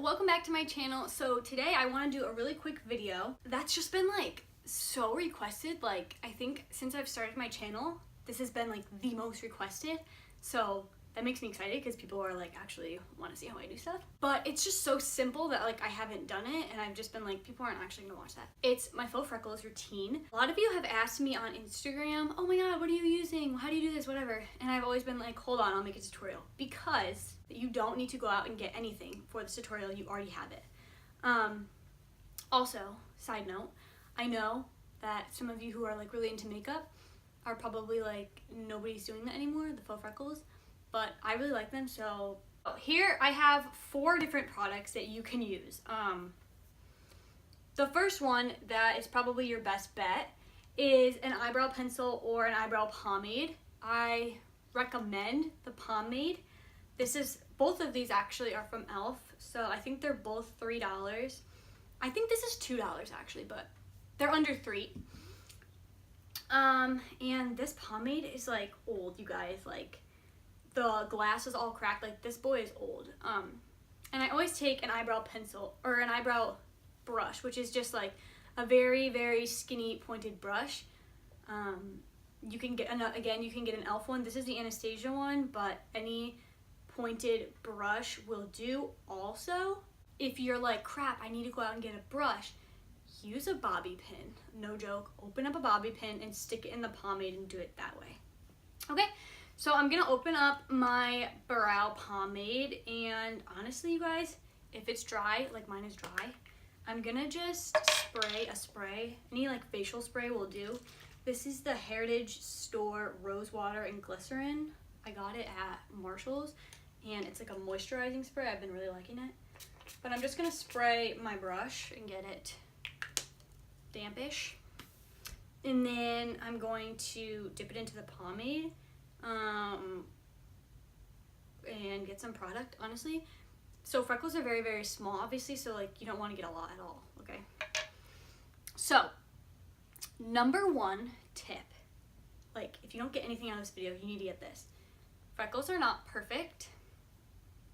welcome back to my channel. So today I want to do a really quick video that's just been like so requested. Like I think since I've started my channel, this has been like the most requested. So that makes me excited because people are like actually want to see how I do stuff. But it's just so simple that like I haven't done it and I've just been like, people aren't actually gonna watch that. It's my faux freckles routine. A lot of you have asked me on Instagram, oh my god, what are you using? How do you do this? Whatever. And I've always been like, hold on, I'll make a tutorial. Because you don't need to go out and get anything for this tutorial, you already have it. Also, side note, I know that some of you who are like really into makeup are probably like, nobody's doing that anymore, the faux freckles. But I really like them, so here I have 4 different products that you can use. The first one that is probably your best bet is an eyebrow pencil or an eyebrow pomade. I recommend the pomade. Both of these actually are from e.l.f., so I think they're both $3. I think this is $2 actually, but they're under $3. And this pomade is like old, you guys, like the glass is all cracked. Like this boy is old. And I always take an eyebrow pencil or an eyebrow brush, which is just like a very, very skinny pointed brush. You can get you can get an e.l.f. one. This is the Anastasia one, but any pointed brush will do. Also, if you're like, crap, I need to go out and get a brush, use a bobby pin. No joke. Open up a bobby pin and stick it in the pomade and do it that way. Okay. So I'm gonna open up my brow pomade, and honestly, you guys, if it's dry, like mine is dry, I'm gonna just spray a spray. Any like facial spray will do. This is the Heritage Store Rose Water and Glycerin. I got it at Marshall's, and it's like a moisturizing spray. I've been really liking it. But I'm just gonna spray my brush and get it dampish. And then I'm going to dip it into the pomade. And get some product, honestly. So freckles are very, very small, obviously, so like you don't want to get a lot at all, okay? So, number 1 tip, like if you don't get anything out of this video, you need to get this. Freckles are not perfect.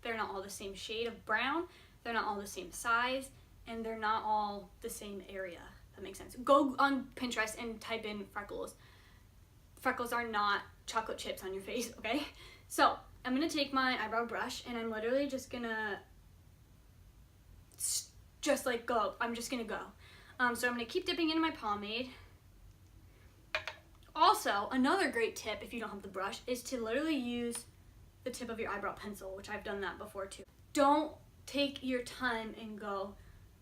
They're not all the same shade of brown. They're not all the same size, and they're not all the same area. That makes sense. Go on Pinterest and type in freckles. Freckles are not chocolate chips on your face, okay? So I'm gonna take my eyebrow brush and I'm literally just gonna go. I'm just gonna go. So I'm gonna keep dipping into my pomade. Also, another great tip if you don't have the brush is to literally use the tip of your eyebrow pencil, which I've done that before too. Don't take your time and go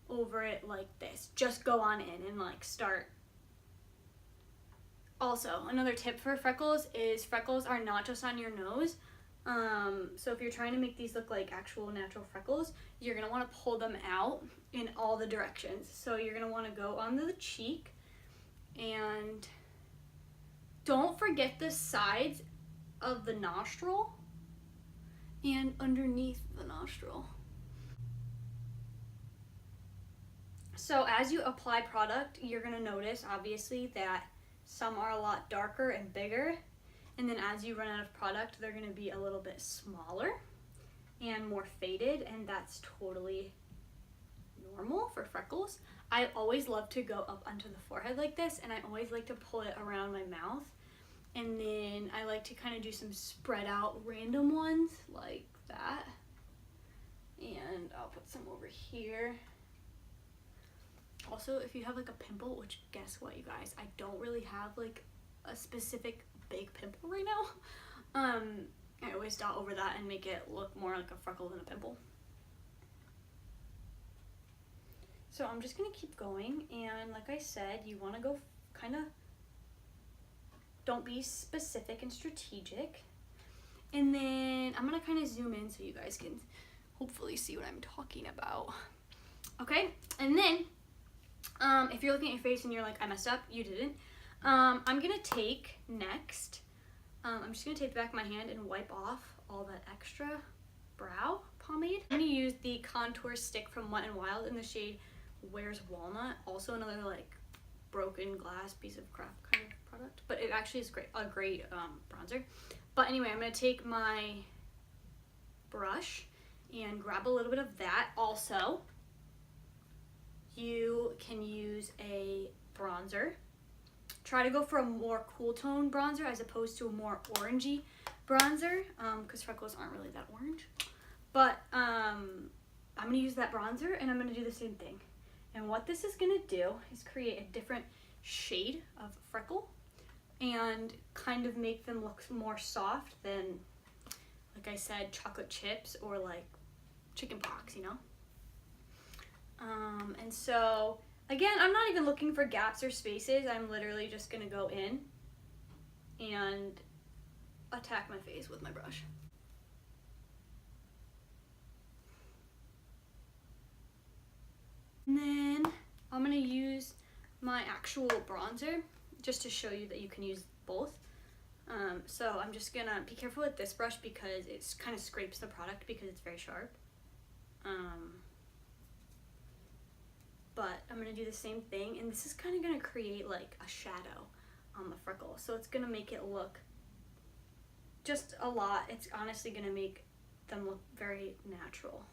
over it like this. Just go on in and like start. Also, another tip for freckles is freckles are not just on your nose. So if you're trying to make these look like actual natural freckles, you're going to want to pull them out in all the directions. So you're going to want to go on the cheek, and don't forget the sides of the nostril and underneath the nostril. So as you apply product, you're going to notice obviously that some are a lot darker and bigger, and then as you run out of product, they're going to be a little bit smaller and more faded, and that's totally normal for freckles. I always love to go up onto the forehead like this, and I always like to pull it around my mouth, and then I like to kind of do some spread out random ones like that, and I'll put some over here. Also, if you have like a pimple, which guess what, you guys, I don't really have like a specific big pimple right now. I always dot over that and make it look more like a freckle than a pimple. So I'm just gonna keep going, and like I said, you want to go kind of, don't be specific and strategic. And then I'm gonna kind of zoom in so you guys can hopefully see what I'm talking about. Okay, and then if you're looking at your face and you're like, I messed up, you didn't. I'm gonna take next, I'm just gonna take the back of my hand and wipe off all that extra brow pomade. I'm gonna use the contour stick from Wet n Wild in the shade Where's Walnut. Also another like broken glass piece of crap kind of product, but it actually is a great bronzer. But anyway, I'm gonna take my brush and grab a little bit of that. Also, you can use a bronzer. Try to go for a more cool tone bronzer as opposed to a more orangey bronzer, because freckles aren't really that orange. But I'm going to use that bronzer, and I'm going to do the same thing. And what this is going to do is create a different shade of freckle and kind of make them look more soft than, like I said, chocolate chips or like chicken pox, you know? And so, again, I'm not even looking for gaps or spaces. I'm literally just going to go in and attack my face with my brush. And then I'm going to use my actual bronzer just to show you that you can use both. So I'm just going to be careful with this brush because it kind of scrapes the product because it's very sharp. But I'm going to do the same thing, and this is kind of going to create like a shadow on the freckle. So it's going to make it look just a lot. It's honestly going to make them look very natural,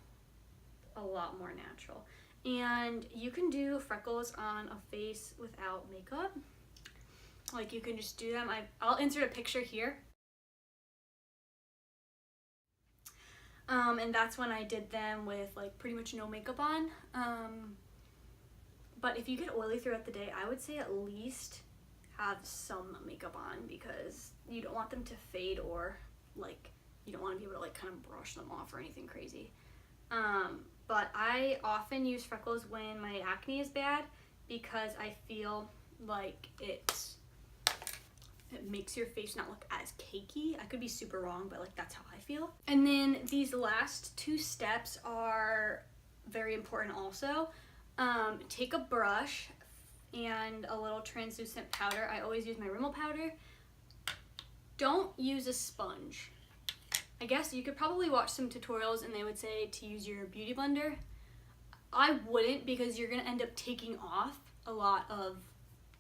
a lot more natural. And you can do freckles on a face without makeup. Like, you can just do them. I'll insert a picture here. And that's when I did them with like pretty much no makeup on. But if you get oily throughout the day, I would say at least have some makeup on, because you don't want them to fade, or like you don't want to be able to like kind of brush them off or anything crazy. But I often use freckles when my acne is bad, because I feel like it makes your face not look as cakey. I could be super wrong, but like that's how I feel. And then these last two steps are very important also. Take a brush and a little translucent powder. I always use my Rimmel powder. Don't use a sponge. I guess you could probably watch some tutorials and they would say to use your beauty blender. I wouldn't, because you're gonna end up taking off a lot of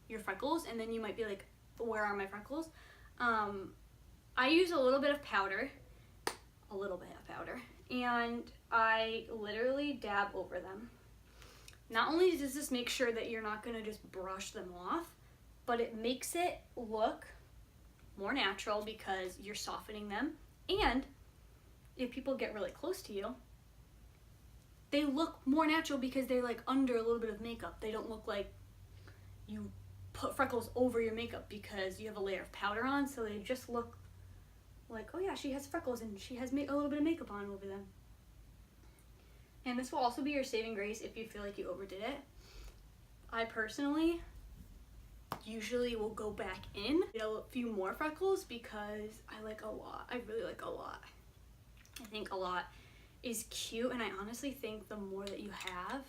your freckles, and then you might be like, where are my freckles? I use a little bit of powder, and I literally dab over them. Not only does this make sure that you're not gonna just brush them off, but it makes it look more natural because you're softening them. And if people get really close to you, they look more natural because they're like under a little bit of makeup. They don't look like you put freckles over your makeup because you have a layer of powder on, so they just look like, oh yeah, she has freckles and she has a little bit of makeup on over them. And this will also be your saving grace if you feel like you overdid it. I personally usually will go back in, get a few more freckles, because I like a lot. I really like a lot. I think a lot is cute, and I honestly think the more that you have,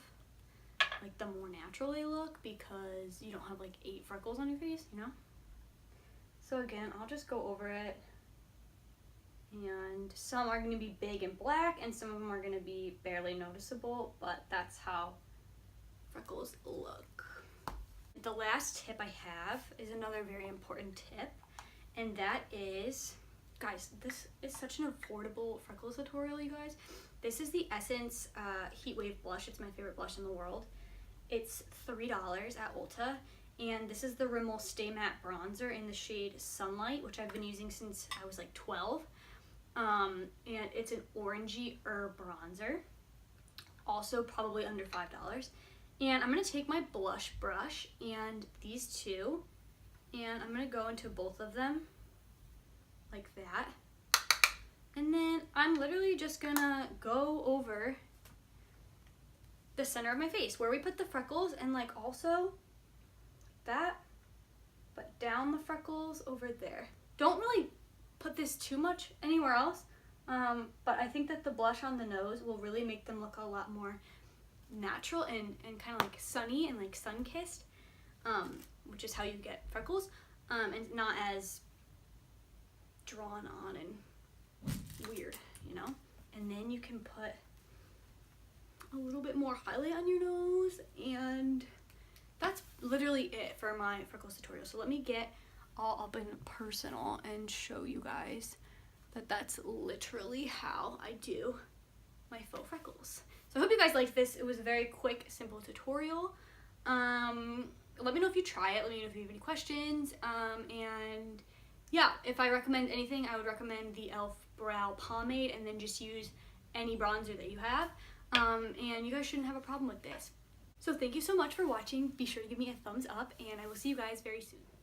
like the more natural they look, because you don't have like 8 freckles on your face, you know? So again, I'll just go over it. And some are going to be big and black, and some of them are going to be barely noticeable, but that's how freckles look. The last tip I have is another very important tip, and that is, guys, this is such an affordable freckles tutorial, you guys. This is the Essence Heat Wave Blush. It's my favorite blush in the world. It's $3 at Ulta, and this is the Rimmel Stay Matte Bronzer in the shade Sunlight, which I've been using since I was like 12. And it's an orangey herb bronzer, also probably under $5. And I'm going to take my blush brush and these two, and I'm going to go into both of them like that. And then I'm literally just going to go over the center of my face where we put the freckles, and like also that, but down the freckles over there. Don't really put this too much anywhere else, but I think that the blush on the nose will really make them look a lot more natural and kind of like sunny and like sun-kissed, which is how you get freckles, and not as drawn on and weird, you know? And then you can put a little bit more highlight on your nose, and that's literally it for my freckles tutorial. So let me get all up and personal and show you guys that that's literally how I do my faux freckles. So I hope you guys liked this. It was a very quick, simple tutorial. Let me know if you try it. Let me know if you have any questions. And yeah, if I recommend anything, I would recommend the e.l.f. Brow Pomade, and then just use any bronzer that you have. And you guys shouldn't have a problem with this. So thank you so much for watching. Be sure to give me a thumbs up, and I will see you guys very soon.